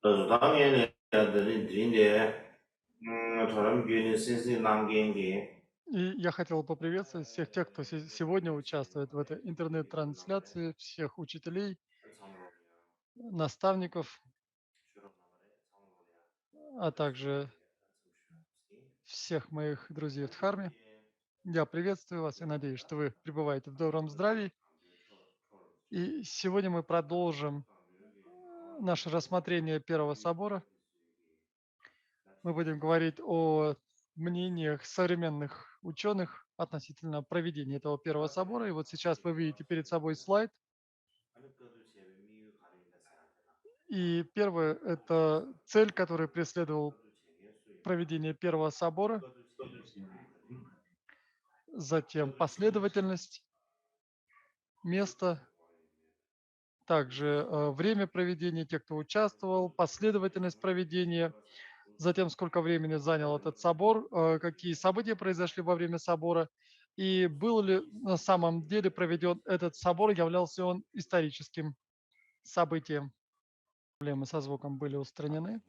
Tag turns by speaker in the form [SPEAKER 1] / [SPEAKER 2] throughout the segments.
[SPEAKER 1] И я хотел поприветствовать всех тех, кто сегодня участвует в этой интернет-трансляции, всех учителей, наставников, а также всех моих друзей в Дхарме. Я приветствую вас и надеюсь, что вы пребываете в добром здравии. И сегодня мы продолжим наше рассмотрение Первого собора. Мы будем говорить о мнениях современных ученых относительно проведения этого Первого собора. И вот сейчас вы видите перед собой слайд. И первое– это цель, которую преследовал проведение Первого собора, затем последовательность, место, также время проведения, тех, кто участвовал, последовательность проведения, затем сколько времени занял этот собор, какие события произошли во время собора, и был ли на самом деле проведен этот собор, являлся он историческим событием. Проблемы со звуком были устранены.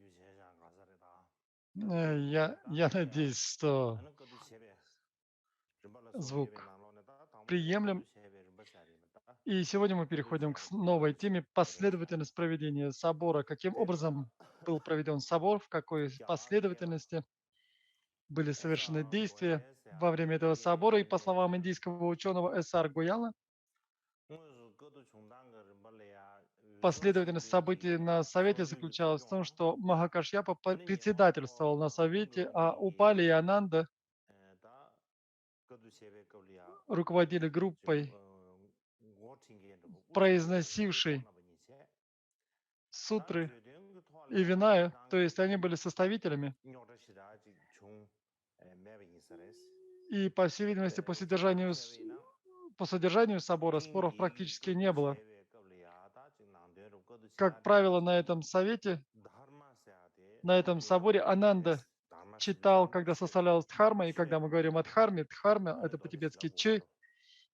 [SPEAKER 1] Я надеюсь, что звук приемлем. И сегодня мы переходим к новой теме последовательность проведения собора. Каким образом был проведен собор, в какой последовательности были совершены действия во время этого собора. И по словам индийского ученого С.Р. Гояла, последовательность событий на совете заключалась в том, что Махакашьяпа председательствовал на совете, а Упали и Ананда руководили группой, произносившей сутры и Винаю, то есть они были составителями. И, по всей видимости, по содержанию собора споров практически не было. Как правило, на этом совете, на этом соборе Ананда читал, когда составлялась Дхарма, и когда мы говорим о Дхарме, Дхарма– это по-тибетски Чи,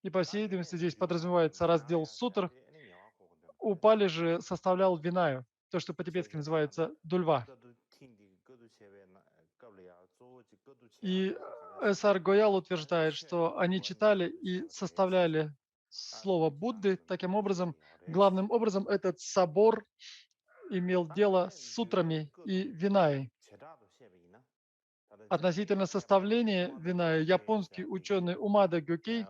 [SPEAKER 1] и, по всей видимости, здесь подразумевается раздел сутр. Упали же составлял Винаю, то, что по-тибетски называется Дульва. И С.Р. Гоял утверждает, что они читали и составляли слово Будды. Таким образом, главным образом этот собор имел дело с сутрами и Винаей. Относительно составления Винаи, японский ученый Умада Гёкей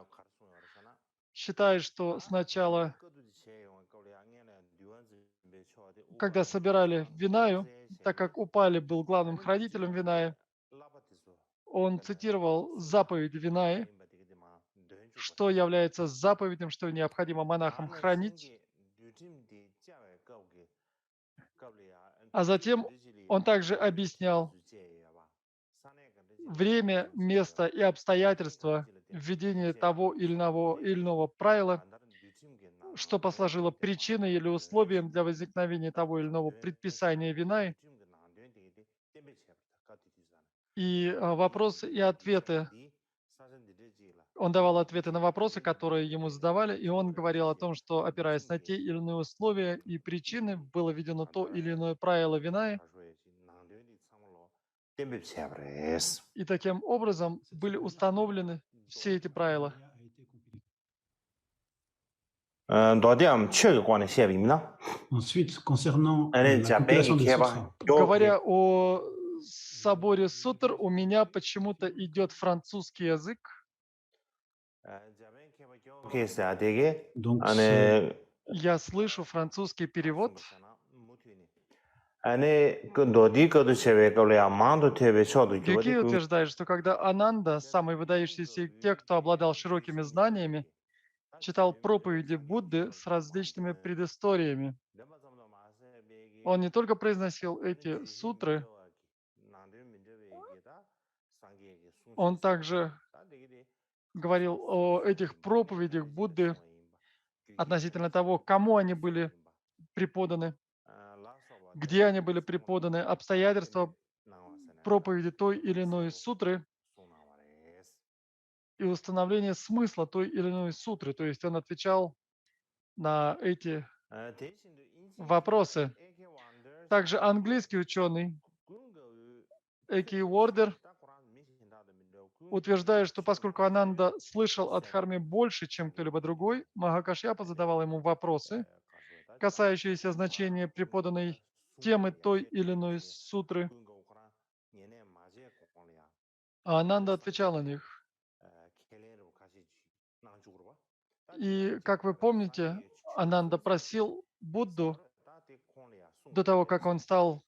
[SPEAKER 1] считает, что сначала, когда собирали Винаю, так как Упали был главным хранителем Винаи, он цитировал заповедь Винаи, что является заповедью, что необходимо монахам хранить. А затем он также объяснял время, место и обстоятельства введения того или иного правила, что послужило причиной или условием для возникновения того или иного предписания Винай. И вопросы и ответы, он давал ответы на вопросы, которые ему задавали, и он говорил о том, что, опираясь на те или иные условия и причины, было введено то или иное правило Винай, и таким образом были установлены все эти правила.
[SPEAKER 2] Ensuite, concernant
[SPEAKER 3] Allez,
[SPEAKER 2] la compilation des sutras,
[SPEAKER 1] Говоря о соборе сутр, у меня почему-то идет французский язык.
[SPEAKER 2] donc
[SPEAKER 1] Я слышу французский перевод. Гюки утверждает, что когда Ананда, самый выдающийся из тех, кто обладал широкими знаниями, читал проповеди Будды с различными предысториями, он не только произносил эти сутры, он также говорил о этих проповедях Будды относительно того, кому они были преподаны, где они были преподаны, обстоятельства проповеди той или иной сутры и установление смысла той или иной сутры. То есть он отвечал на эти вопросы. Также английский ученый Эки Уордер утверждает, что поскольку Ананда слышал от Дхармы больше, чем кто-либо другой, Махакашьяпа задавал ему вопросы, касающиеся значения преподанной темы той или иной сутры, а Ананда отвечал на них. И, как вы помните, Ананда просил Будду, до того, как он стал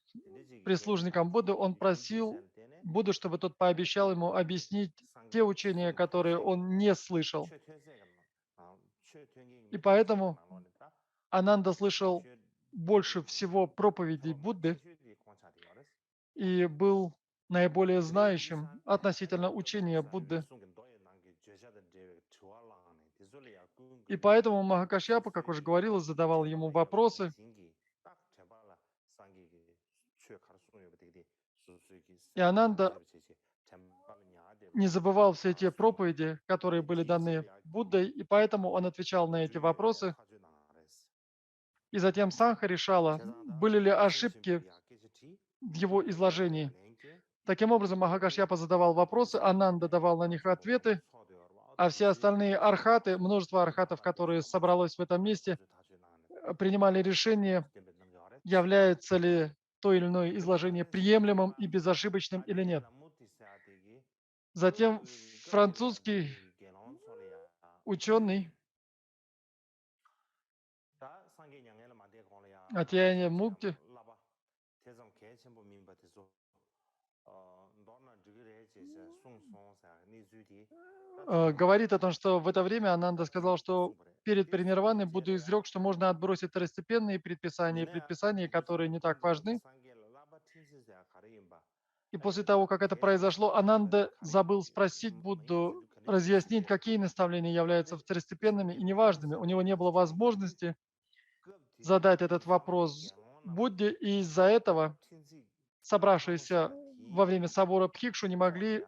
[SPEAKER 1] прислужником Будды, он просил Будду, чтобы тот пообещал ему объяснить те учения, которые он не слышал. И поэтому Ананда слышал больше всего проповедей Будды и был наиболее знающим относительно учения Будды. И поэтому Махакашьяпа, как уже говорилось, задавал ему вопросы, и Ананда не забывал все те проповеди, которые были даны Буддой, и поэтому он отвечал на эти вопросы. И затем Санха решала, были ли ошибки в его изложении. Таким образом, Махакашьяпа задавал вопросы, Ананда давал на них ответы, а все остальные архаты, множество архатов, которые собралось в этом месте, принимали решение, является ли то или иное изложение приемлемым и безошибочным или нет. Затем французский ученый Атьяне Мукти говорит о том, что в это время Ананда сказал, что перед паринирваной Будда изрек, что можно отбросить второстепенные предписания и предписания, которые не так важны. И после того, как это произошло, Ананда забыл спросить Будду, разъяснить, какие наставления являются второстепенными и неважными. У него не было возможности задать этот вопрос Будде, и из-за этого собравшиеся во время собора Пхикшу не могли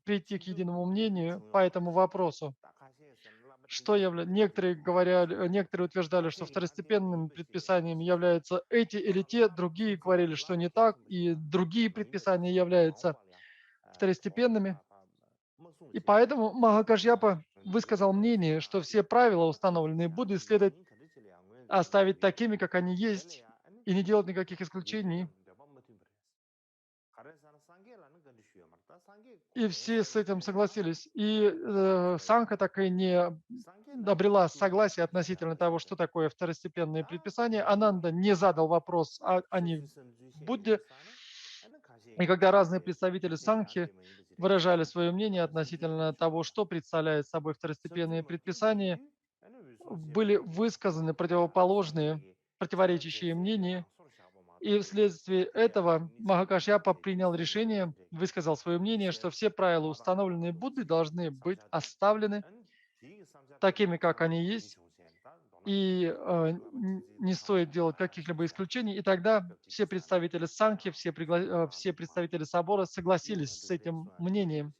[SPEAKER 1] прийти к единому мнению по этому вопросу. Некоторые утверждали, что второстепенными предписаниями являются эти или те, другие говорили, что не так, и другие предписания являются второстепенными. И поэтому Махакашьяпа высказал мнение, что все правила, установленные Буддой, следует оставить такими, как они есть, и не делать никаких исключений. И все с этим согласились. И Санха так и не обрела согласие относительно того, что такое второстепенные предписания. Ананда не задал вопрос о них Будде. И когда разные представители Санхи выражали свое мнение относительно того, что представляет собой второстепенные предписания, были высказаны противоположные, противоречащие мнения. И вследствие этого Махакашьяпа принял решение, высказал свое мнение, что все правила, установленные Буддой, должны быть оставлены такими, как они есть, и не стоит делать каких-либо исключений. И тогда все представители Санхи, все представители собора согласились с этим мнением.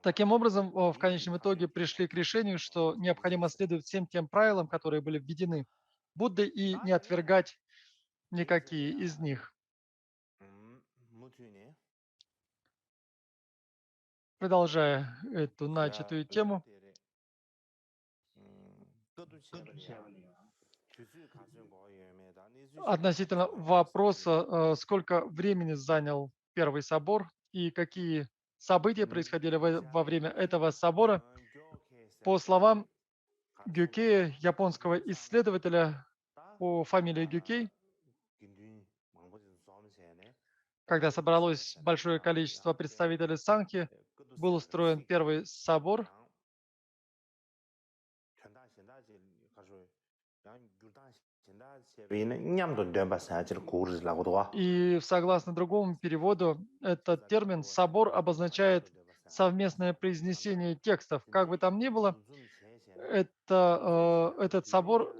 [SPEAKER 1] Таким образом, в конечном итоге пришли к решению, что необходимо следовать всем тем правилам, которые были введены Буддой, и не отвергать никакие из них. Продолжая эту начатую тему, относительно вопроса, сколько времени занял Первый собор и какие события происходили во время этого собора, по словам Гюкея, японского исследователя по фамилии Гюкей, когда собралось большое количество представителей Санхи, был устроен первый собор, и согласно другому переводу, этот термин «собор» обозначает совместное произнесение текстов. Как бы там ни было, этот собор,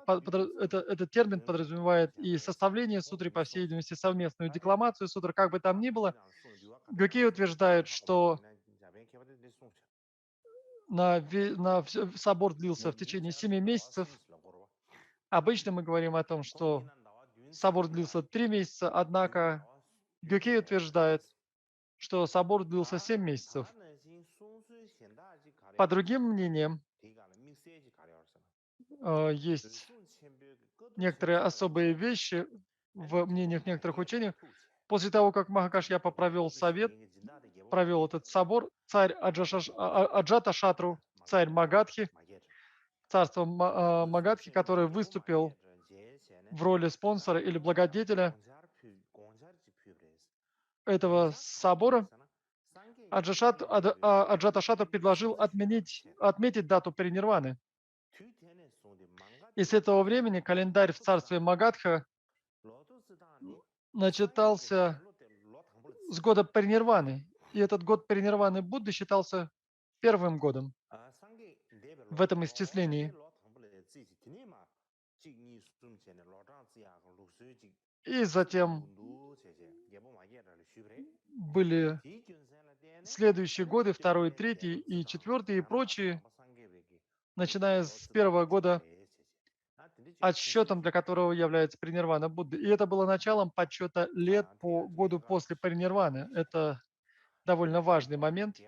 [SPEAKER 1] этот термин подразумевает и составление сутры, по всей видимости, совместную декламацию сутр. Как бы там ни было, Гюкей утверждает, что собор длился в течение 7 месяцев, Обычно мы говорим о том, что собор длился 3 месяца, однако Гюкей утверждает, что собор длился 7 месяцев. По другим мнениям, есть некоторые особые вещи в мнениях некоторых учениях. После того, как Махакашьяпа провел совет, провел этот собор, царь Аджата Шатру, царь Магадхи, царство Магадхи, который выступил в роли спонсора или благодетеля этого собора, Аджата Шатру предложил отметить дату перенирваны. И с этого времени календарь в царстве Магадха начитался с года перенирваны. И этот год перенирваны Будды считался первым годом в этом исчислении. И затем были следующие годы, второй, третий и четвертый и прочие, начиная с первого года, отсчетом для которого является паринирвана Будды. И это было началом подсчета лет по году после паринирваны. Это довольно важный момент.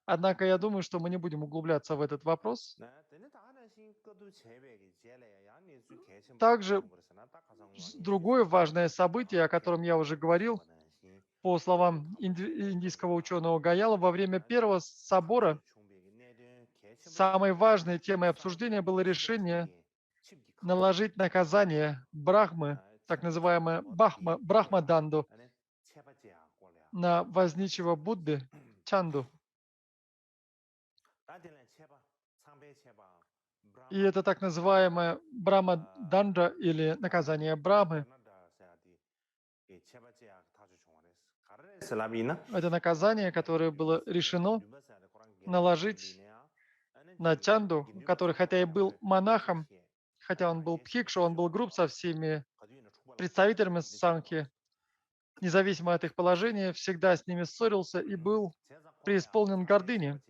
[SPEAKER 1] Однако я думаю, что мы не будем углубляться в этот вопрос. Также другое важное событие, о котором я уже говорил, по словам индийского ученого Гаяла, во время первого собора самой важной темой обсуждения было решение наложить наказание Брахмы, так называемое Брахмаданду, на возничего Будды Чанду. И это так называемое Брахмаданда или наказание Брахмы. Это наказание, которое было решено наложить на Чанду, который хотя и был монахом, хотя он был пхикшу, он был груб со всеми представителями Санхи, независимо от их положения, всегда с ними ссорился и был преисполнен гордыни.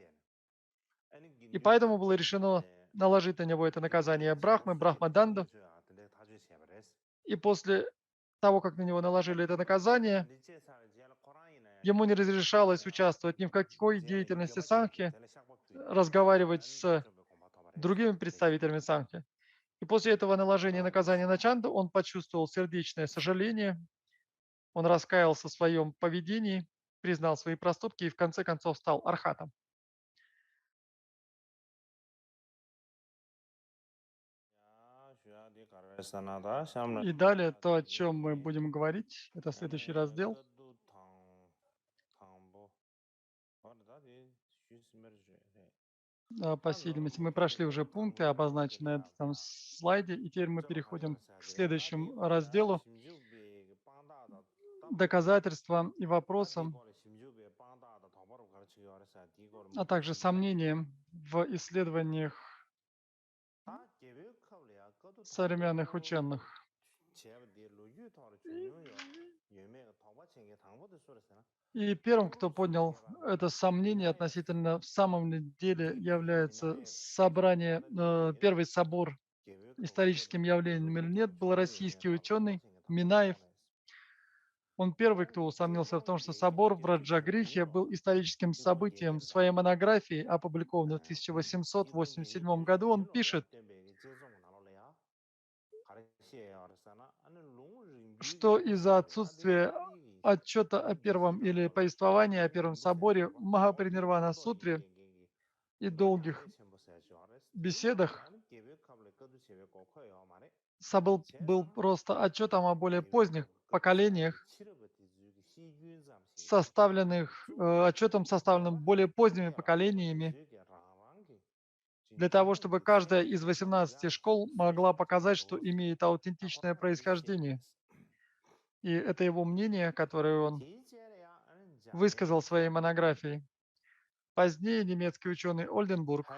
[SPEAKER 1] И поэтому было решено наложить на него это наказание Брахмы, Брахмаданду. И после того, как на него наложили это наказание, ему не разрешалось участвовать ни в какой деятельности Санхи, разговаривать с другими представителями Санхи. И после этого наложения наказания на Чанду он почувствовал сердечное сожаление, он раскаялся в своем поведении, признал свои проступки и в конце концов стал архатом. И далее то, о чем мы будем говорить, это следующий раздел. По всей видимости, мы прошли уже пункты, обозначенные на этом слайде, и теперь мы переходим к следующему разделу доказательствам и вопросам, а также сомнениям в исследованиях современных ученых. И первым, кто поднял это сомнение относительно в самом ли деле является собрание, первый собор историческим явлением или нет, был российский ученый Минаев. Он первый, кто усомнился в том, что собор в Раджагрихе был историческим событием. В своей монографии, опубликованной в 1887 году, он пишет, что из-за отсутствия отчета о первом или повествования о первом соборе в Махапринирвана Сутре и долгих беседах был просто отчетом о более поздних поколениях, отчетом, составленным более поздними поколениями, для того, чтобы каждая из 18 школ могла показать, что имеет аутентичное происхождение. И это его мнение, которое он высказал в своей монографии. Позднее немецкий ученый Ольденберг,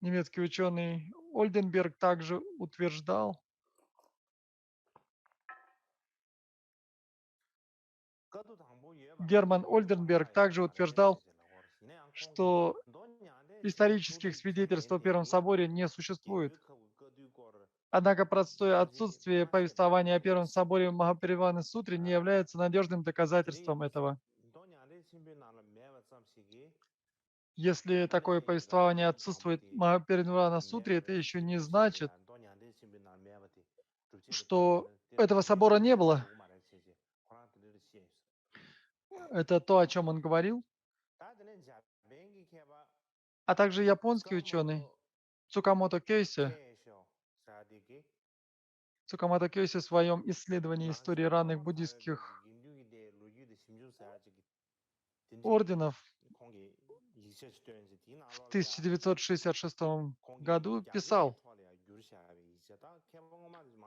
[SPEAKER 1] немецкий ученый Ольденберг также утверждал, Герман Ольденберг также утверждал, что исторических свидетельств о Первом соборе не существует. Однако простое отсутствие повествования о Первом соборе в Махапаринирвана сутре не является надежным доказательством этого. Если такое повествование отсутствует в Махапаринирвана сутре, это еще не значит, что этого собора не было. Это то, о чем он говорил. А также японский ученый Цукамото Кейси в своем исследовании истории ранних буддийских орденов в 1966 году писал,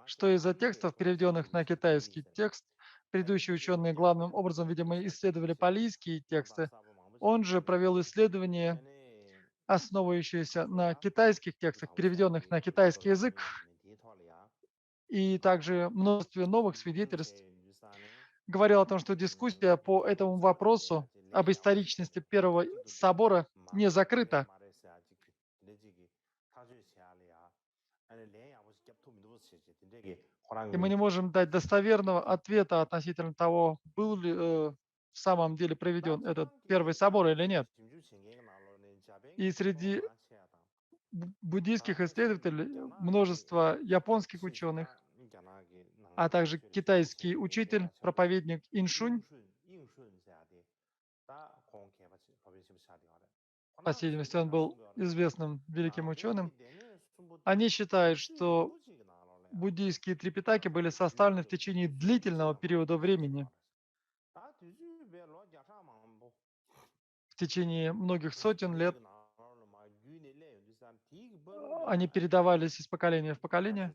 [SPEAKER 1] что из-за текстов, переведенных на китайский текст, предыдущие ученые главным образом, видимо, исследовали палийские тексты. Он же провел исследование, основывающееся на китайских текстах, переведенных на китайский язык, и также множестве новых свидетельств, говорил о том, что дискуссия по этому вопросу об историчности Первого собора не закрыта. И мы не можем дать достоверного ответа относительно того, был ли в самом деле проведен этот Первый собор или нет. И среди буддийских исследователей множество японских ученых, а также китайский учитель, проповедник Иншунь, по всей видимости, он был известным великим ученым, они считают, что буддийские трипитаки были составлены в течение длительного периода времени, в течение многих сотен лет. Они передавались из поколения в поколение.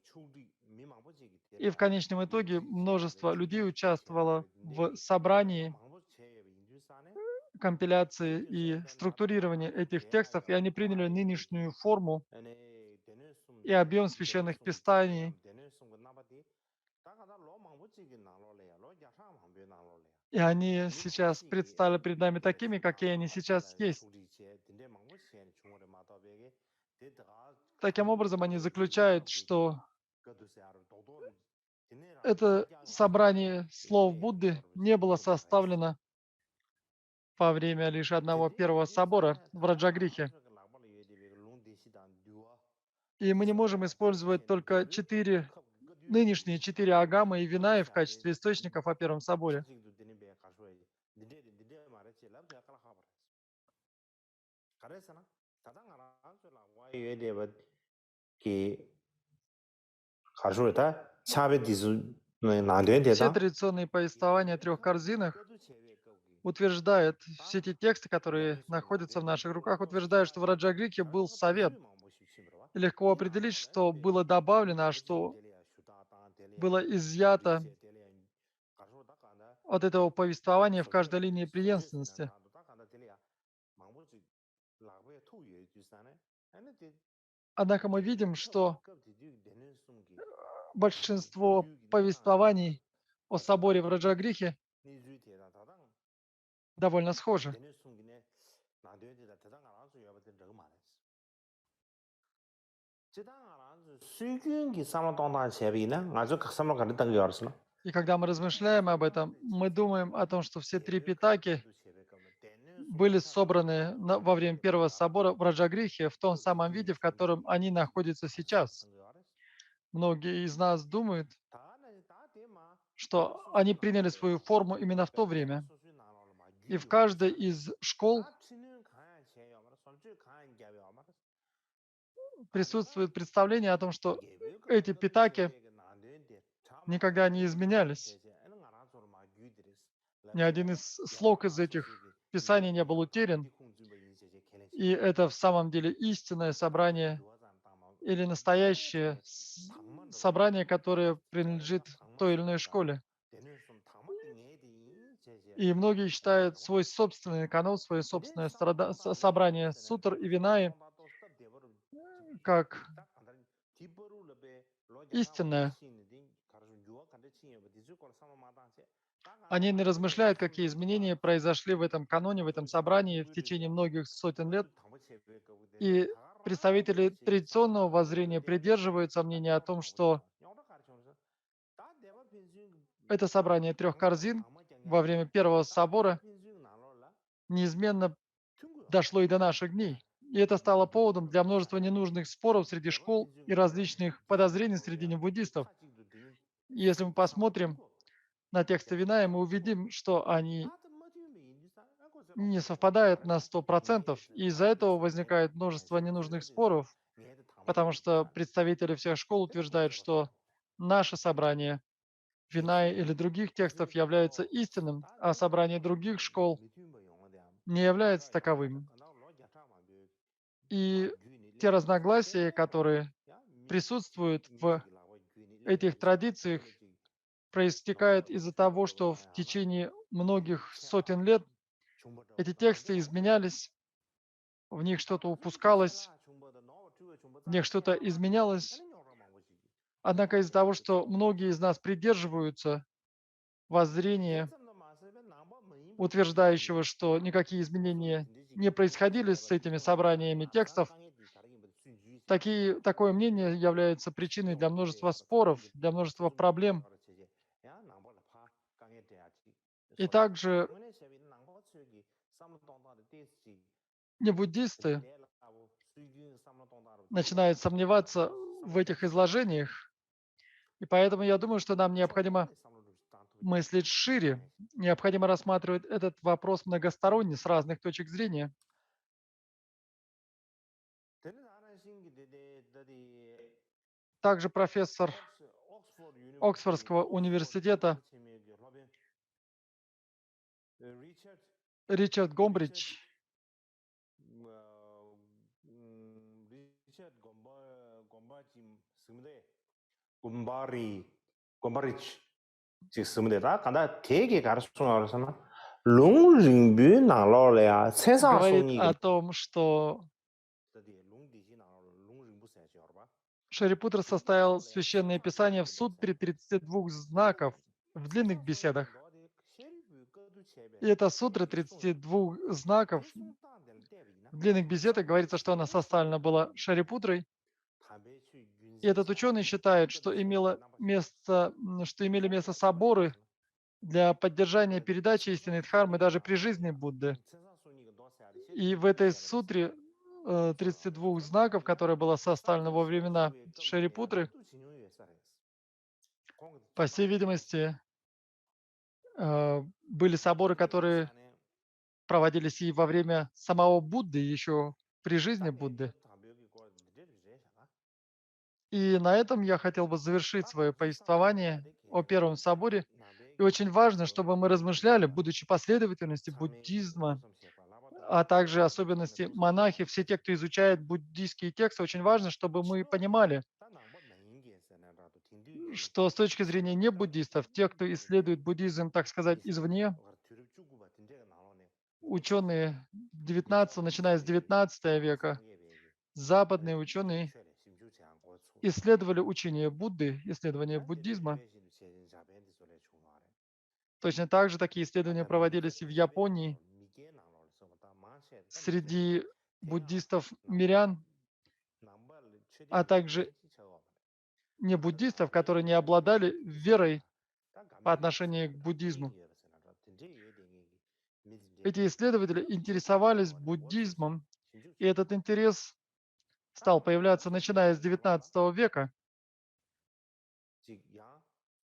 [SPEAKER 1] И в конечном итоге множество людей участвовало в собрании, компиляции и структурировании этих текстов, и они приняли нынешнюю форму и объем священных писаний. И они сейчас предстали перед нами такими, какие они сейчас есть. Таким образом, они заключают, что это собрание слов Будды не было составлено во время лишь одного первого собора в Раджагрихе. И мы не можем использовать только нынешние четыре агамы и винаи в качестве источников о Первом соборе. Все традиционные повествования о трех корзинах утверждают, все эти тексты, которые находятся в наших руках, утверждают, что в Раджагрихе был совет. И легко определить, что было добавлено, а что было изъято от этого повествования в каждой линии преемственности. Однако мы видим, что большинство повествований о соборе в Раджагрихе довольно схожи. И когда мы размышляем об этом, мы думаем о том, что все три питаки были собраны во время Первого собора в Раджагрихе в том самом виде, в котором они находятся сейчас. Многие из нас думают, что они приняли свою форму именно в то время. И в каждой из школ присутствует представление о том, что эти питаки никогда не изменялись. Ни один из слог из этих писаний не был утерян. И это в самом деле истинное собрание или настоящее собрание, которое принадлежит той или иной школе. И многие считают свой собственный канон, свое собственное собрание сутр и винаи как истинное. Они не размышляют, какие изменения произошли в этом каноне, в этом собрании в течение многих сотен лет. И представители традиционного воззрения придерживаются мнения о том, что это собрание трех корзин во время Первого собора неизменно дошло и до наших дней. И это стало поводом для множества ненужных споров среди школ и различных подозрений среди буддистов. И если мы посмотрим на тексты Виная, мы увидим, что они не совпадают на 100%. И из-за этого возникает множество ненужных споров, потому что представители всех школ утверждают, что наше собрание Виная или других текстов является истинным, а собрание других школ не является таковыми. И те разногласия, которые присутствуют в этих традициях, проистекают из-за того, что в течение многих сотен лет эти тексты изменялись, в них что-то упускалось, в них что-то изменялось. Однако из-за того, что многие из нас придерживаются воззрения, утверждающего, что никакие изменения не происходили с этими собраниями текстов, такое мнение является причиной для множества споров, для множества проблем. И также небуддисты начинают сомневаться в этих изложениях, и поэтому я думаю, что нам необходимо мыслить шире, необходимо рассматривать этот вопрос многосторонне, с разных точек зрения. Также профессор Оксфордского университета Ричард Гомбридж
[SPEAKER 2] 곰바리, 곰바리치, 즉 스무데다 간다 되게 가르치는 거라서나 롱링뷰 나로래야
[SPEAKER 1] говорит
[SPEAKER 2] 세상송이
[SPEAKER 1] о том, что Шарипутра составил священное писание в сутре 32 знаков в длинных беседах. И эта сутра 32 знаков в длинных беседах говорится, что она составлена была Шарипутрой. И этот ученый считает, что, что имели место соборы для поддержания передачи истинной дхармы даже при жизни Будды. И в этой сутре 32 знаков, которая была составлена во времена Шарипутры, по всей видимости, были соборы, которые проводились и во время самого Будды, еще при жизни Будды. И на этом я хотел бы завершить свое повествование о Первом соборе. И очень важно, чтобы мы размышляли, будучи последовательностью буддизма, а также особенности монахи, все те, кто изучает буддийские тексты, очень важно, чтобы мы понимали, что с точки зрения не буддистов, те, кто исследует буддизм, так сказать, извне, ученые 19, начиная с 19 века, западные ученые исследовали учение Будды, исследование буддизма. Точно так же такие исследования проводились и в Японии среди буддистов-мирян, а также не буддистов, которые не обладали верой по отношению к буддизму. Эти исследователи интересовались буддизмом, и этот интерес стал появляться начиная с XIX века.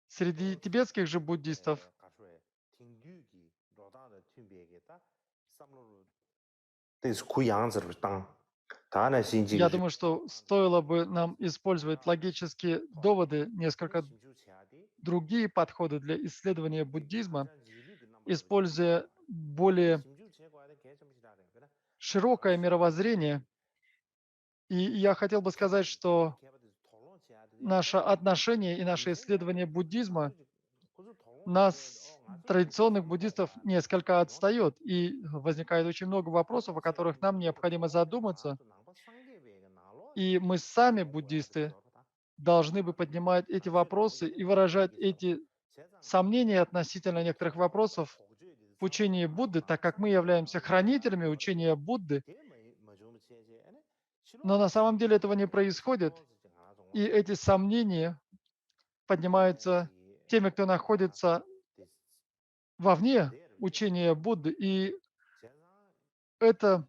[SPEAKER 1] Среди тибетских же буддистов я думаю, что стоило бы нам использовать логические доводы, несколько другие подходы для исследования буддизма, используя более широкое мировоззрение. И я хотел бы сказать, что наше отношение и наше исследование буддизма нас, традиционных буддистов, несколько отстает. И возникает очень много вопросов, о которых нам необходимо задуматься. И мы сами, буддисты, должны бы поднимать эти вопросы и выражать эти сомнения относительно некоторых вопросов в учении Будды, так как мы являемся хранителями учения Будды, но на самом деле этого не происходит, и эти сомнения поднимаются теми, кто находится вовне учения Будды, и это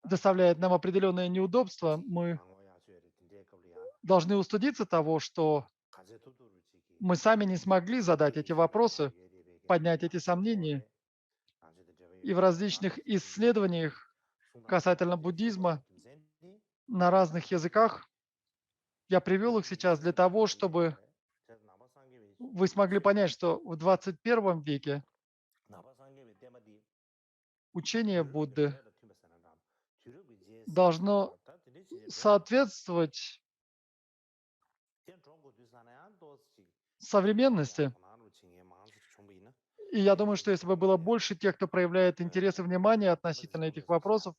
[SPEAKER 1] доставляет нам определенное неудобство. Мы должны устыдиться того, что мы сами не смогли задать эти вопросы, поднять эти сомнения. И в различных исследованиях касательно буддизма на разных языках я привел их сейчас для того, чтобы вы смогли понять, что в 21 веке учение Будды должно соответствовать современности. И я думаю, что если бы было больше тех, кто проявляет интерес и внимание относительно этих вопросов,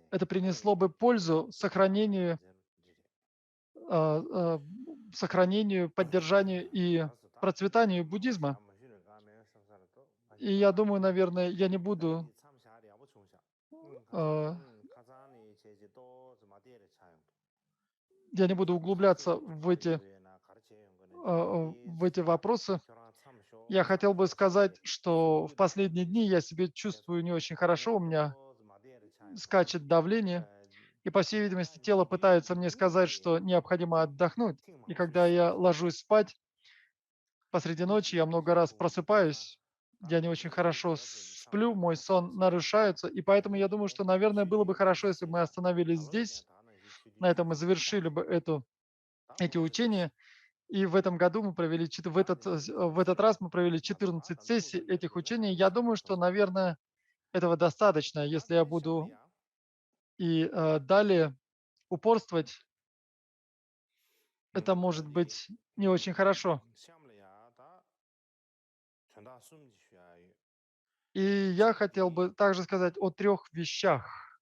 [SPEAKER 1] это принесло бы пользу а, а, сохранению, поддержанию и процветанию буддизма. И я думаю, наверное, а, я не буду углубляться в эти вопросы. Я хотел бы сказать, что в последние дни я себя чувствую не очень хорошо, у меня скачет давление, и, по всей видимости, тело пытается мне сказать, что необходимо отдохнуть. И когда я ложусь спать посреди ночи, я много раз просыпаюсь, я не очень хорошо сплю, мой сон нарушается, и поэтому я думаю, что, наверное, было бы хорошо, если бы мы остановились здесь, на этом мы завершили бы эти учения, и в этом году мы провели, в этот раз мы провели 14 сессий этих учений. Я думаю, что, наверное, этого достаточно. Если я буду и далее упорствовать, это может быть не очень хорошо. И я хотел бы также сказать о 3 вещах.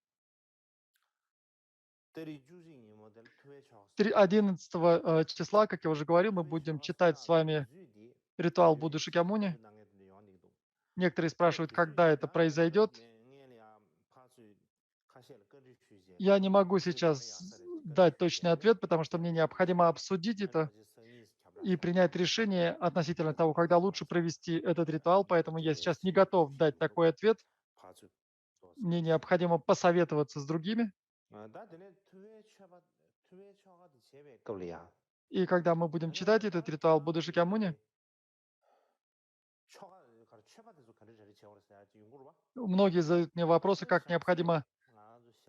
[SPEAKER 1] 11 числа, как я уже говорил, мы будем читать с вами ритуал Будды Шакьямуни. Некоторые спрашивают, когда это произойдет. Я не могу сейчас дать точный ответ, потому что мне необходимо обсудить это и принять решение относительно того, когда лучше провести этот ритуал, поэтому я сейчас не готов дать такой ответ. Мне необходимо посоветоваться с другими. И когда мы будем читать этот ритуал Будды Шакьямуни, многие задают мне вопросы, как необходимо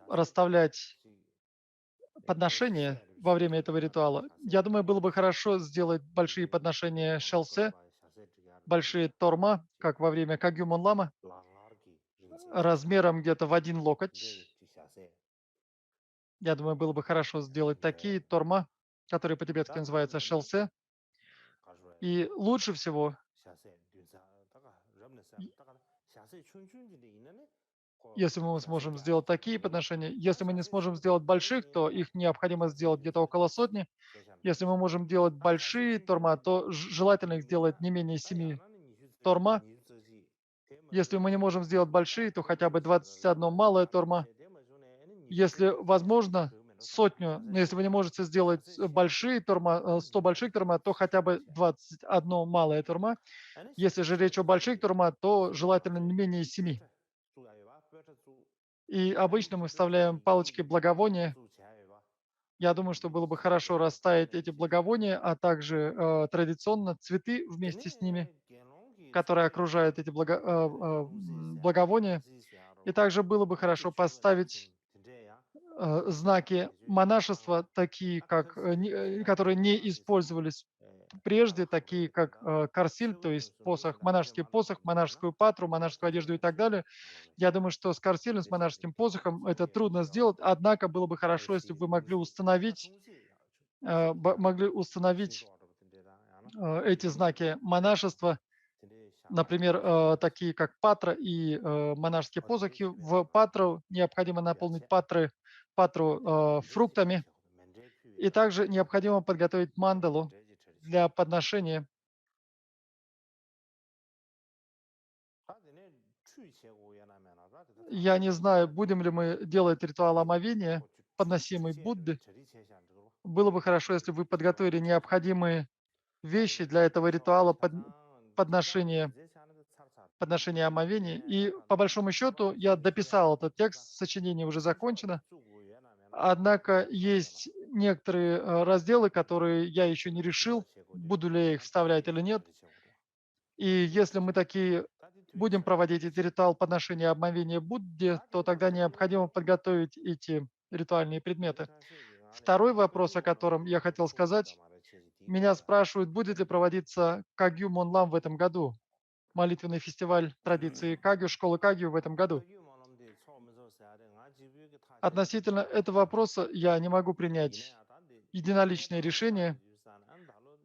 [SPEAKER 1] расставлять подношения во время этого ритуала. Я думаю, было бы хорошо сделать большие подношения шелсе, большие торма, как во время Кагюмон Лама, размером где-то в 1 локоть. Я думаю, было бы хорошо сделать такие торма, которые по-тибетски называются шелсе. И лучше всего, и- если мы сможем сделать такие подношения, если мы не сможем сделать больших, то их необходимо сделать где-то около сотни. Если мы можем делать большие торма, то желательно их сделать не менее 7 торма. Если мы не можем сделать большие, то хотя бы 21 малое торма. Если возможно, сотню, но если вы не можете сделать большие торма, 100 больших торма, то хотя бы 21 малое торма. Если же речь о больших торма, то желательно не менее 7. И обычно мы вставляем палочки благовония. Я думаю, что было бы хорошо расставить эти благовония, а также традиционно цветы вместе с ними, которые окружают эти благовония. И также было бы хорошо поставить знаки монашества, такие как, которые не использовались прежде, такие как карсиль, то есть посох, монашескую патру, монашескую одежду и так далее. Я думаю, что с карсилем, с монашеским посохом это трудно сделать, однако было бы хорошо, если бы вы могли установить эти знаки монашества, например, такие как патра и монашеские посохи. В патру необходимо наполнить патру фруктами, и также необходимо подготовить мандалу. для подношения. Я не знаю, будем ли мы делать ритуал омовения, подносимый Будды. Было бы хорошо, если бы вы подготовили необходимые вещи для этого ритуала подношения, подношения омовения. И по большому счету я дописал этот текст, сочинение уже закончено. Однако есть некоторые разделы, которые я еще не решил, буду ли я их вставлять или нет. И если мы такие будем проводить этот ритуал подношения омовения Будде, то тогда необходимо подготовить эти ритуальные предметы. Второй вопрос, о котором я хотел сказать, меня спрашивают, будет ли проводиться Кагью Монлам в этом году, молитвенный фестиваль традиции Кагью, школы Кагью в этом году. Относительно этого вопроса я не могу принять единоличное решение,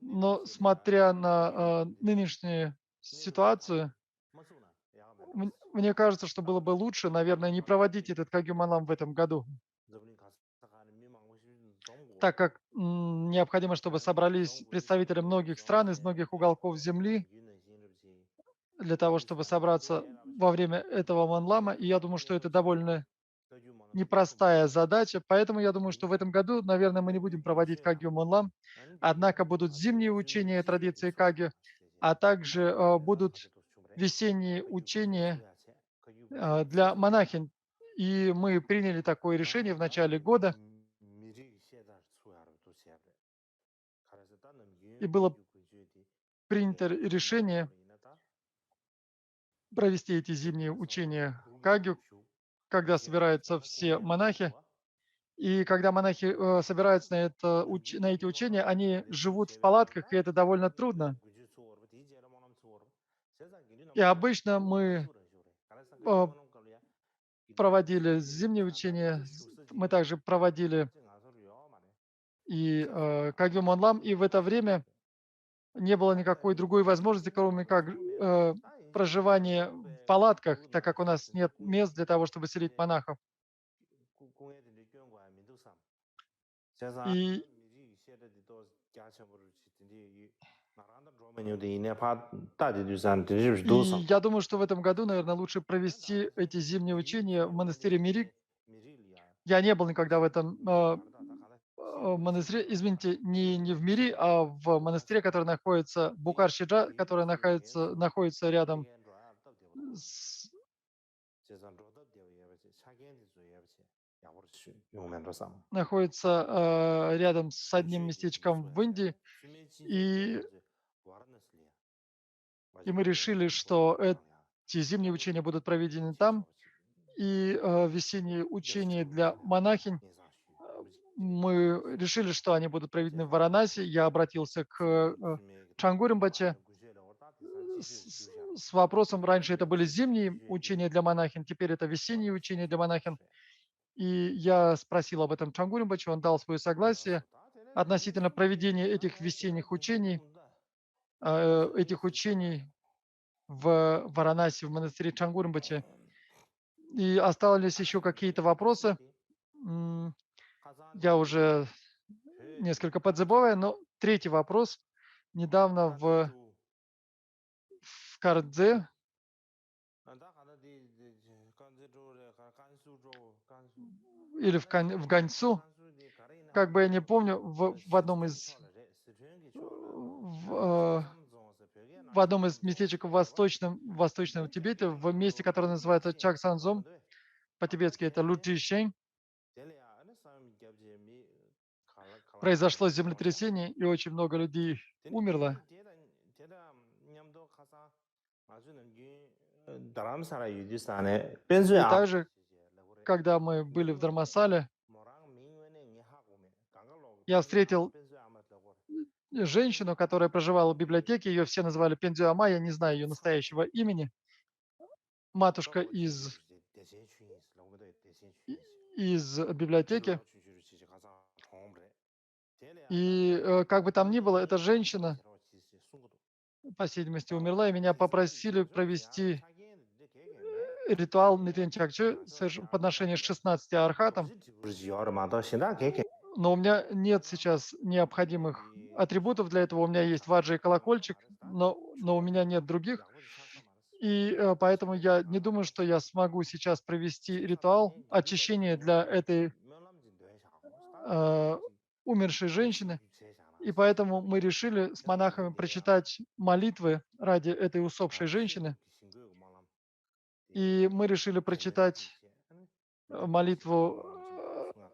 [SPEAKER 1] но смотря на нынешнюю ситуацию, мне кажется, что было бы лучше, наверное, не проводить этот Кагью Монлам в этом году, так как необходимо, чтобы собрались представители многих стран из многих уголков Земли для того, чтобы собраться во время этого Монлама. И я думаю, что это довольно непростая задача, поэтому я думаю, что в этом году, наверное, мы не будем проводить Кагью Монлам, однако будут зимние учения традиции Кагью, а также будут весенние учения для монахинь. И мы приняли такое решение в начале года, и было принято решение провести эти зимние учения Кагью, когда собираются все монахи. И когда монахи собираются на эти учения, они живут в палатках, и это довольно трудно. И обычно мы э, проводили зимние учения, мы также проводили и Кагью Монлам, и в это время не было никакой другой возможности, кроме как проживание в палатках, так как у нас нет мест для того, чтобы селить монахов. И, и я думаю, что в этом году, наверное, лучше провести эти зимние учения в монастыре Мирик. Я не был никогда в этом монастыре, извините, не в Мири, а в монастыре, который находится в Букар-Шиджа, который находится рядом с, находится рядом с одним местечком в Индии. И, и мы решили, что эти зимние учения будут проведены там, и весенние учения для монахинь мы решили, что они будут проведены в Варанаси. Я обратился к Чангу Римпоче с, с вопросом, раньше это были зимние учения для монахин, теперь это весенние учения для монахин. И я спросил об этом Чангу Римпоче, он дал свое согласие относительно проведения этих весенних учений, в Варанаси, в монастыре Чангу Римпоче. И остались еще какие-то вопросы. Я уже несколько подзабываю, но третий вопрос. Недавно в Кардзе или в Ганьсу, как бы я не помню, в одном из в одном из местечек в восточном Тибете, в месте, которое называется Чаксанзом, по-тибетски это Лучишень, произошло землетрясение, и очень много людей умерло. И также, когда мы были в Дармасале, я встретил женщину, которая проживала в библиотеке, ее все называли Пендзю Ама, я не знаю ее настоящего имени, матушка из библиотеки. И как бы там ни было, эта женщина, по всей видимости, умерла, и меня попросили провести ритуал Нитен Чакче, подношение 16 архатам. но у меня нет сейчас необходимых атрибутов для этого. У меня есть ваджа и колокольчик, но у меня нет других. И поэтому я не думаю, что я смогу сейчас провести ритуал очищения для этой э, умершей женщины. И поэтому мы решили с монахами прочитать молитвы ради этой усопшей женщины. И мы решили прочитать молитву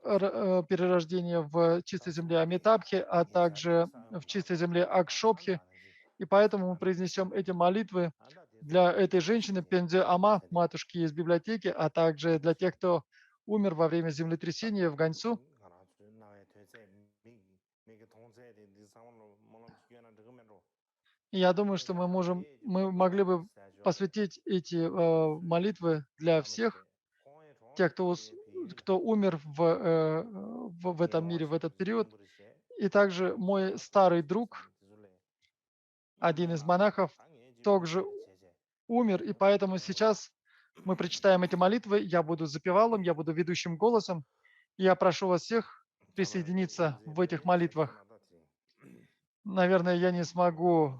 [SPEAKER 1] перерождения в чистой земле Амитабхи, а также в чистой земле Акшобхи. И поэтому мы произнесем эти молитвы для этой женщины Пензе Ама, матушки из библиотеки, а также для тех, кто умер во время землетрясения в Ганьсу. И я думаю, что мы могли бы посвятить эти молитвы для всех тех, кто умер в этом мире в этот период. И также мой старый друг, один из монахов, также умер, и поэтому сейчас мы прочитаем эти молитвы, я буду запевалом, я буду ведущим голосом. И я прошу вас всех присоединиться в этих молитвах. Наверное, я не смогу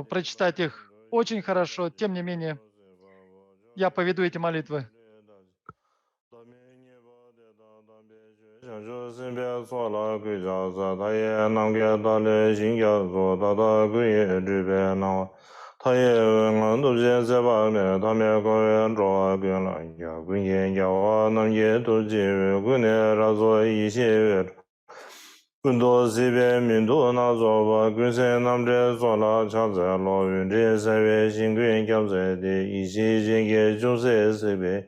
[SPEAKER 1] прочитать их очень хорошо, тем не менее, я поведу эти молитвы.
[SPEAKER 2] Gundo zibe mindu na zoba gunse namde zola chakze lo yunze sewe shinguen kyabze de ishi jingye jungse sebe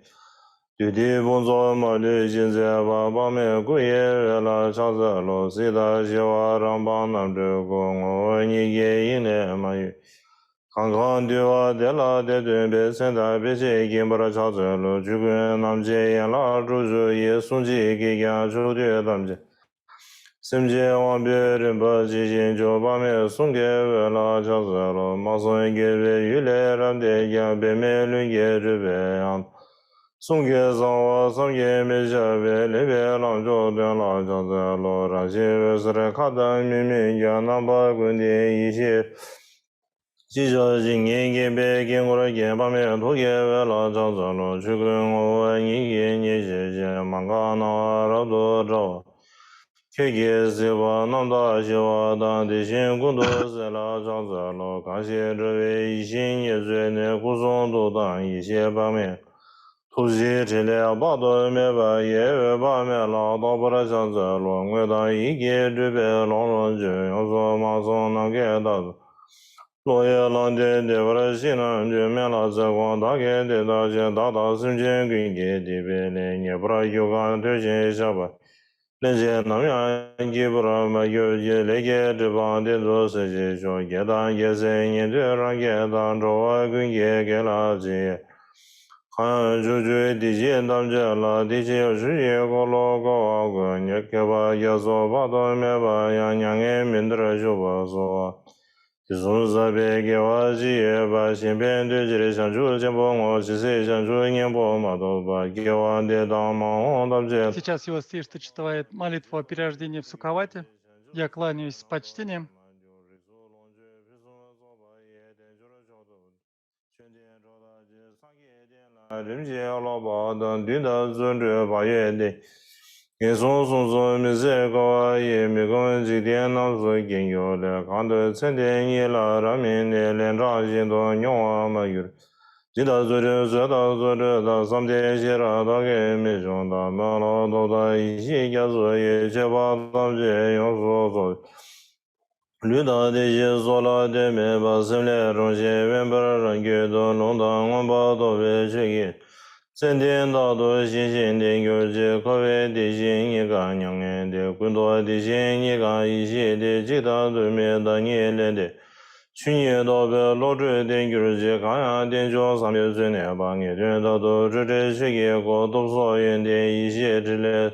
[SPEAKER 2] Dudi bunzo mali jinze ba ba me guye vela chakze lo sida shiwa ramba namde gongo nige yine mayu Kankan diwa de la de dunbe senda beche gimbara chakze lo jugun namje yen la ruju ye sunji gigyan chudye damje Simje wambe rinpa jijin jo bame sungge we la chakse lo mason ge we yule ramde yang be me lunge rube yang sungge zangwa samge me jabe lebe lang jo den la chakse lo rashi we sre kata mi mi ya namba gunde ishi jijo jingye ge be gengura ge bame toge we la chakse lo chugun o ni ge nye je je manga na ra do zhawa Kege ziwa namda shiwa dan de shin gundo zela zhangza lo kanshi zhewe yishin ye zue ne kuzong do dan yishe ba me Tuzi chile ba do me ba ye we ba me la da bra zhangza lo ngwe dan yi ge zhube long long je yang so ma song na ge da Lo ye lang de de bra shi nan je me la ze guang da ge de da je da da sim jen gui ge de be le nye bra yu gan de shin sha ba Lenje namyan gibra ma gyoje lege driban de do se je sho ge dan ye se yin de ran ge dan zho wa gun ge ge la ji Han ju ju di ji dam je la di ji shi ye go lo go wa gu nye ke ba ye so ba do me ba ya nyang e min de ju ba so Ji sun za be ge wa ji ye ba xin bian de ji le xiang zhu jian bo ngo ji se xiang zhu nian bo ma do ba ge wa de dang ma hong dam je
[SPEAKER 1] Сейчас его Сишта читает молитву о перерождении в Сукавате. Я кланяюсь с почтением.
[SPEAKER 2] Jida zuri zada zuri da samde shira da ge mi zhong da ma la do da yi xi kya zu ye che pa tam je yong su su Lu da de xi so la de me ba sim le rong xie wen par rang ge do long da ngon pa do we che ge Sen dian da do xin xin dian gyo je ko we de xin yi ga nyang e de gun do de xin yi ga yi xi de ji da du me da nye le de 去年到个老周电就是去看呀，电叫上面最难把眼睛到都这些个多少人的一些之类，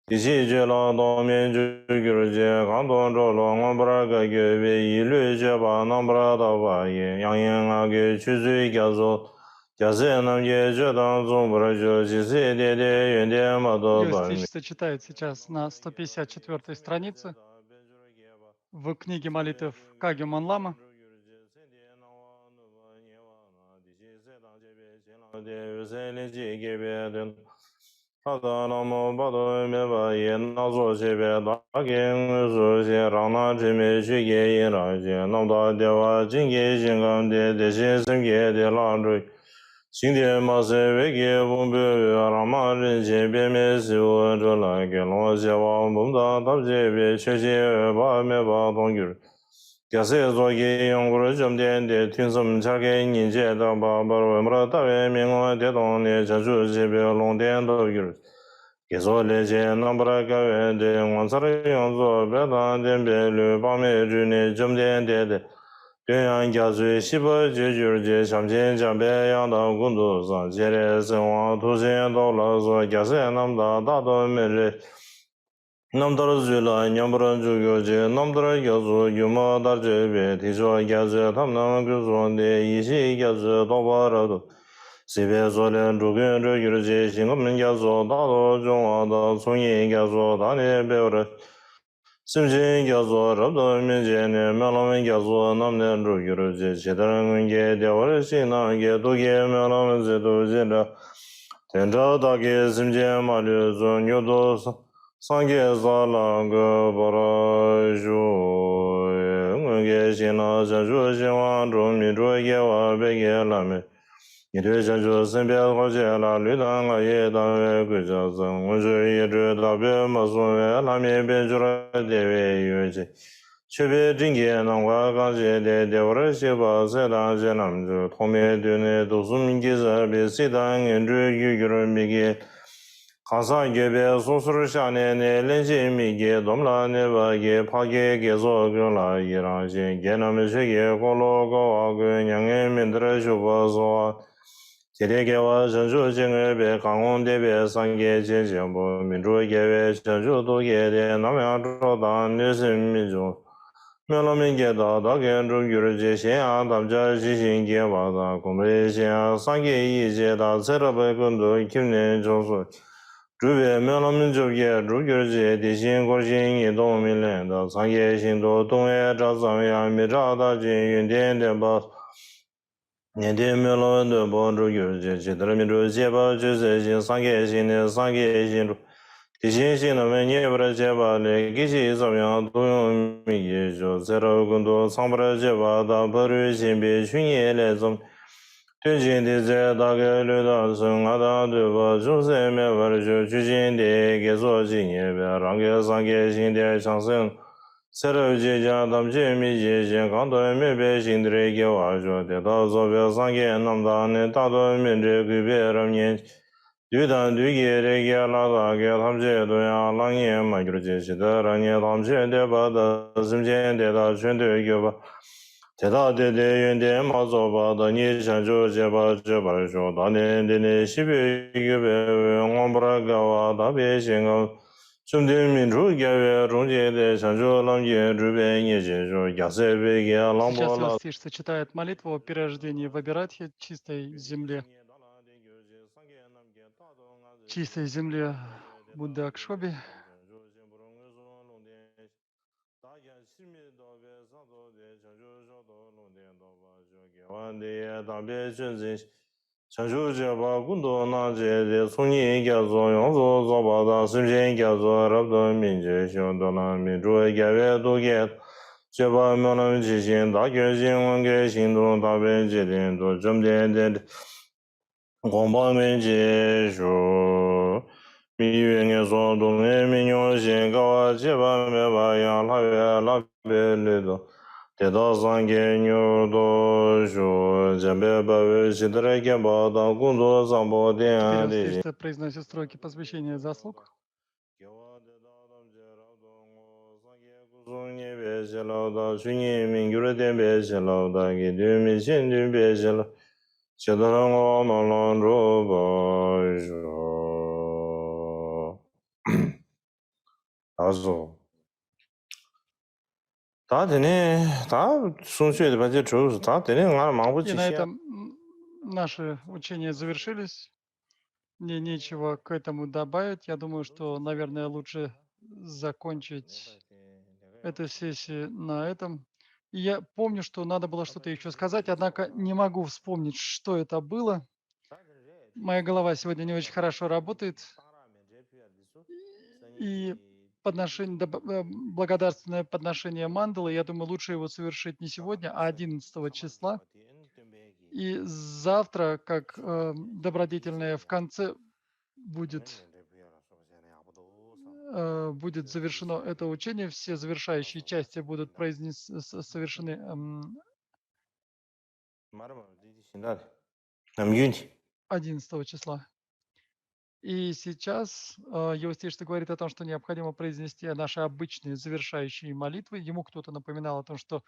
[SPEAKER 2] 一些去了当面就是去看到着了，我不那个月一律去把那不那到把也，让人那个去最家说。假设nam ye je dang zong bu ra ju ji si de de yuan de ma do ba mi.
[SPEAKER 1] Личество читает сейчас на 154 странице в книге молитв Кагю Манлама.
[SPEAKER 2] 계속 레제 넘버가 데 원서를 용서 배단 덴베르 밤에 주네 점된데 대양 가수 15제 삼진 장배 양도 군도 상제레 생활 도전 도로서 가세 남다 다도 메레 남더러 줄라 냠버런 주교제 남더러 여주 유마다 제베 디조 가세 탐남 그존데 이시 가세 도바라도 세베 조련 주변 주유제 신금는 가서 다도 중앙다 송이 가서 다네 베어라 심진 가서 rab도 민제네 melom 가서 남는 주유제 제다는 게 되어를 신나게 도게 melom 제도 제다 텐자다게 심제 말려 존요도 상계사랑 그 버라주 응게 신나 자주 신왕 좀 미로게와 베게라메 이제 자주 선배하고제라 류당아 예당에 그저서 원주의 다베 마소에 라메 베주라 대외 유지 최배 징계는 과가제 대월을 시바세다 제남주 통매되네 도수민기자 베시당 엔주 유규를 미게 가사 예배 소수를 샤네네 렌지미게 dom라네바게 파게 계속 라이라제 게나메 세계 고로고 그냥에 민들어 주어서 제대계와 전주증을 배 강원대배 상계 제정부 민주예외 전주도에 대한 남양주단 뉴스민주 면로민계다 다견주 유르제 시야 담자 지신계와다 공매시야 상계 이제다 새로베 군도 김내 조수 주변 면로민족의 주결제 대신 고신 이동민랜다 상계 신도 동해 자상야 미자다 진윤대대 바年天没老的帮助有些，其他的民族结巴就是些商业性的商业性质，地形性的问题不是结巴的，这些怎么样都用民业就在了更多上不了结巴的法律性别群业来种，最近的在大概率到生活当对吧，就是没法儿就最近的给做经验呗，让个商业性的上升。새로 제자 담제 미제제 강도 메베 신드레게 와줘 대다서 별상게 남다네 다도 면제 그베람년 유단 dügere게 라다게 담제도야 랑예 마그르제 시다라니 담제데 바다 심제데다 전되게 대다데데 연데 마조바다 니찬조 제바 제바조 다네데네 시베게 원브라가와 다베싱어
[SPEAKER 1] Сейчас Иосиф читает молитву о перерождении в Абиратхе, чистой земле Будды Акшоби.
[SPEAKER 2] 장주제바 군도 나제데 송이 겨조 용조 조바다 심진 겨조 럽도 민제 쇼도나 민주의 개외도게 제바 면은 지신 다결진 원계 신도 다변지린도 점된데 공방민제쇼 미유행에서 동해 민요신 가와 제바 메바야 라베 라베르도
[SPEAKER 1] Теперь Иосиф произносит строки посвящения заслуг.
[SPEAKER 2] 다 되네. 다 순수에 반제 주스 다 되네. 나 망고
[SPEAKER 1] И на
[SPEAKER 2] 지시야.
[SPEAKER 1] этом Наши учения завершились. Мне нечего к этому добавить. Я думаю, что, наверное, лучше закончить эту сессию на этом. И я помню, что надо было что-то еще сказать, однако не могу вспомнить, что это было. Моя голова сегодня не очень хорошо работает. И благодарственное подношение мандалы, я думаю, лучше его совершить не сегодня, а 11 числа. И завтра, как добродетельное в конце будет, будет завершено это учение, все завершающие части будут совершены
[SPEAKER 2] Нам юнь.
[SPEAKER 1] 11 числа. И сейчас Евстейший говорит о том, что необходимо произнести наши обычные завершающие молитвы. Ему кто-то напоминал о том, что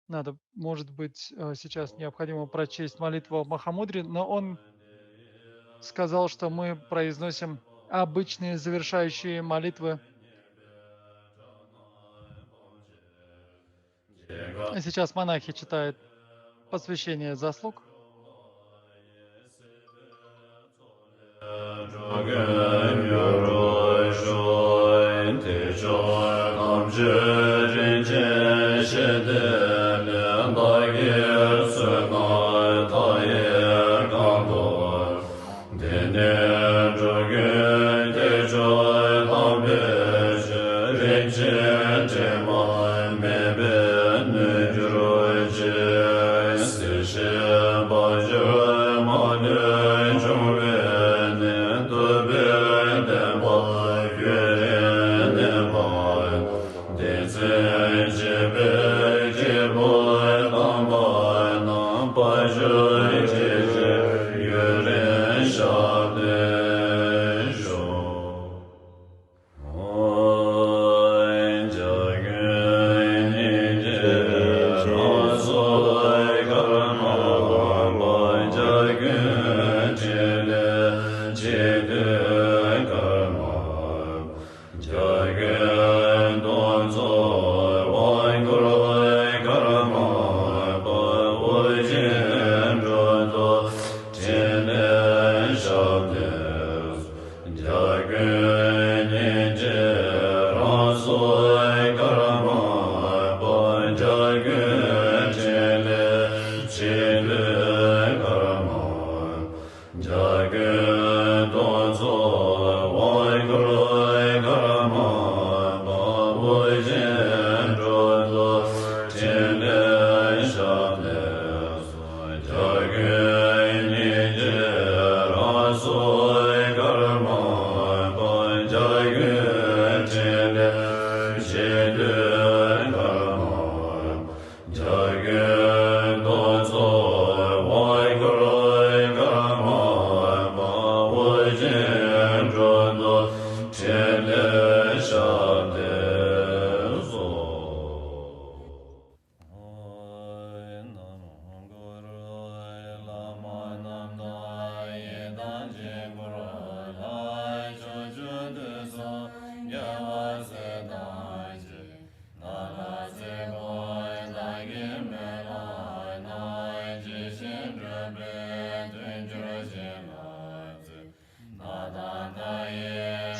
[SPEAKER 1] надо, может быть, сейчас необходимо прочесть молитву о Махамудре, но он сказал, что мы произносим обычные завершающие молитвы. А сейчас монахи читают посвящение заслуг.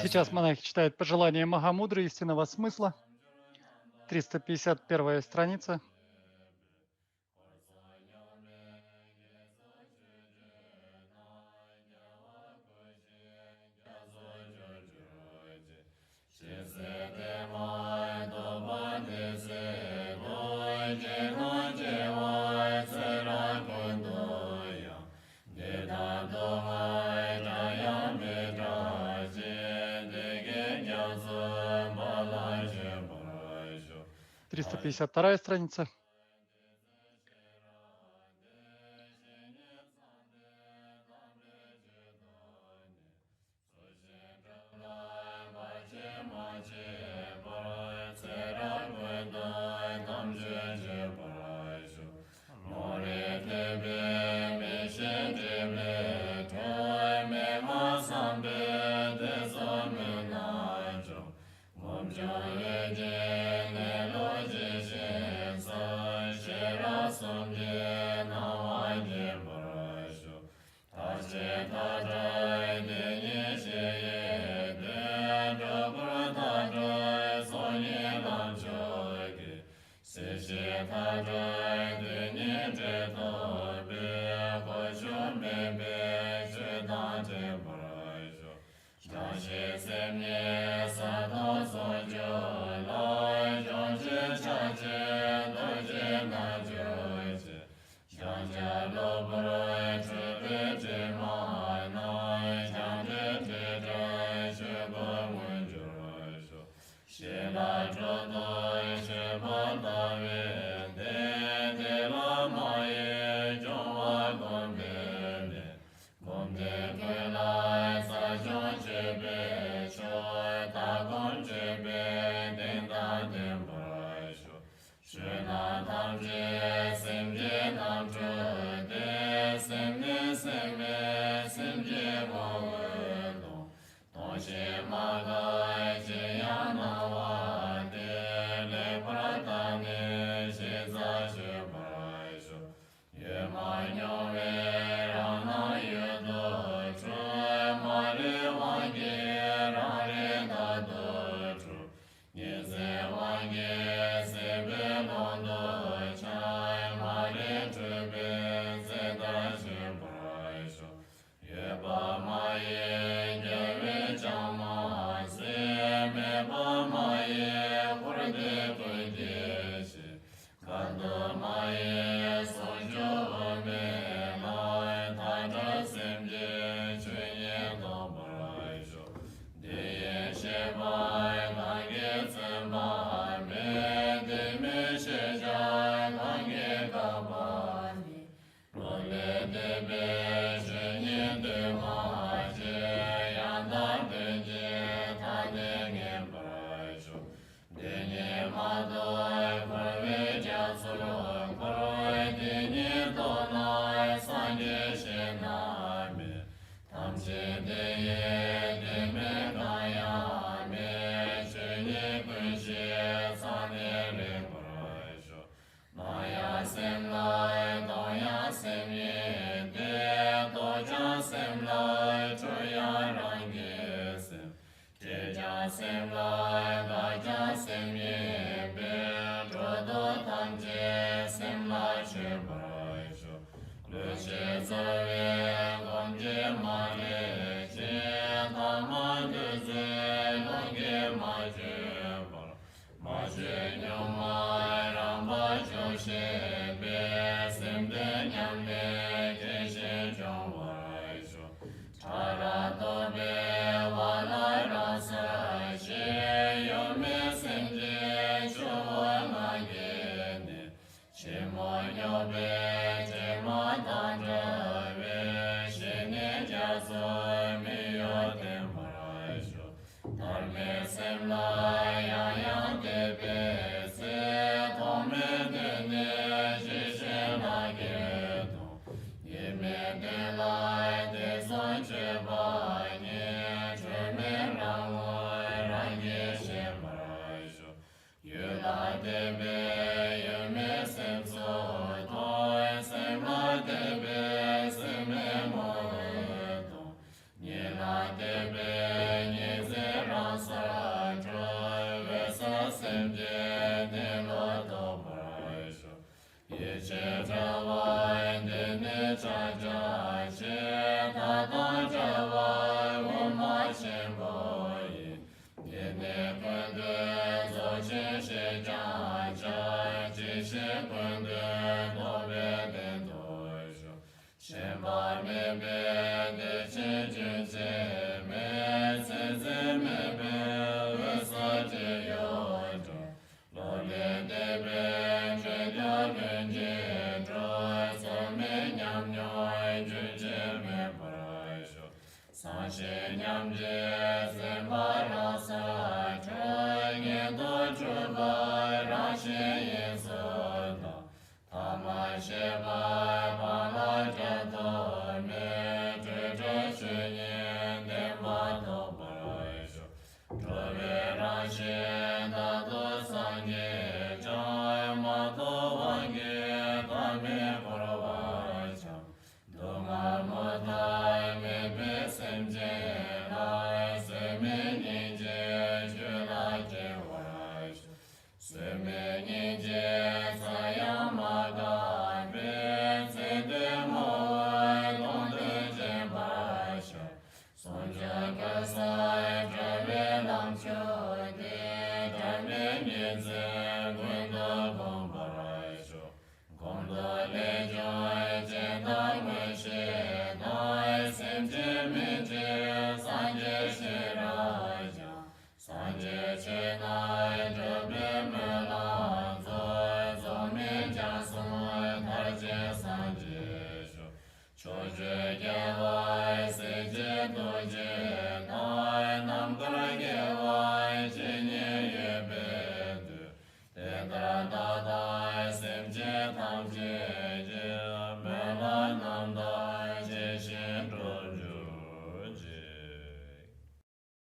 [SPEAKER 1] Сейчас монахи читают пожелания Махамудры истинного смысла. 351 страница. Триста 352 страница.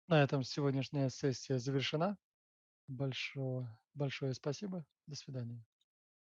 [SPEAKER 1] На этом сегодняшняя сессия завершена. Большое спасибо. До свидания.